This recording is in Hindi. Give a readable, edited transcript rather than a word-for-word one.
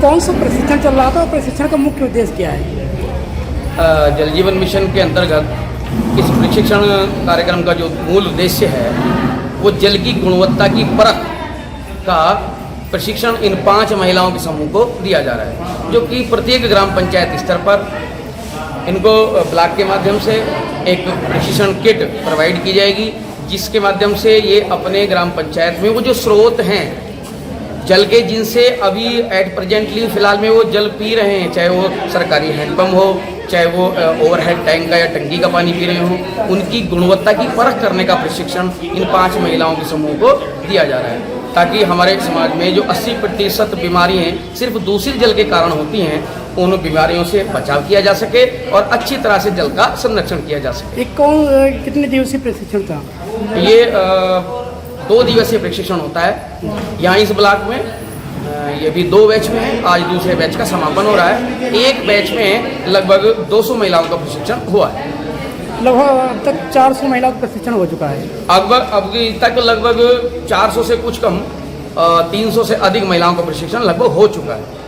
कौन सा प्रशिक्षण चल रहा था और प्रशिक्षण का मुख्य उद्देश्य क्या है? जल जीवन मिशन के अंतर्गत इस प्रशिक्षण कार्यक्रम का जो मूल उद्देश्य है वो जल की गुणवत्ता की परख का प्रशिक्षण इन 5 महिलाओं के समूह को दिया जा रहा है, जो कि प्रत्येक ग्राम पंचायत स्तर पर इनको ब्लॉक के माध्यम से एक प्रशिक्षण किट प्रोवाइड की जाएगी, जिसके माध्यम से ये अपने ग्राम पंचायत में वो जो स्रोत हैं जल के, जिनसे अभी एट प्रेजेंटली फिलहाल में वो जल पी रहे हैं, चाहे वो सरकारी हैंडपम्प हो, चाहे वो ओवरहेड टैंक का या टंकी का पानी पी रहे हो, उनकी गुणवत्ता की परख करने का प्रशिक्षण इन 5 महिलाओं के समूह को दिया जा रहा है, ताकि हमारे समाज में जो 80% बीमारियाँ सिर्फ दूषित जल के कारण होती हैं, उन बीमारियों से बचाव किया जा सके और अच्छी तरह से जल का संरक्षण किया जा सके। कितने दिवसीय प्रशिक्षण था? ये 2 दिवसीय प्रशिक्षण होता है यहाँ इस ब्लॉक में। ये भी 2 बैच में है। आज दूसरे बैच का समापन हो रहा है। एक बैच में लगभग 200 महिलाओं का प्रशिक्षण हुआ है। लगभग अब तक 400 महिलाओं का प्रशिक्षण हो चुका है। अब तक लगभग 400 से कुछ कम 300 से अधिक महिलाओं का प्रशिक्षण लगभग हो चुका है।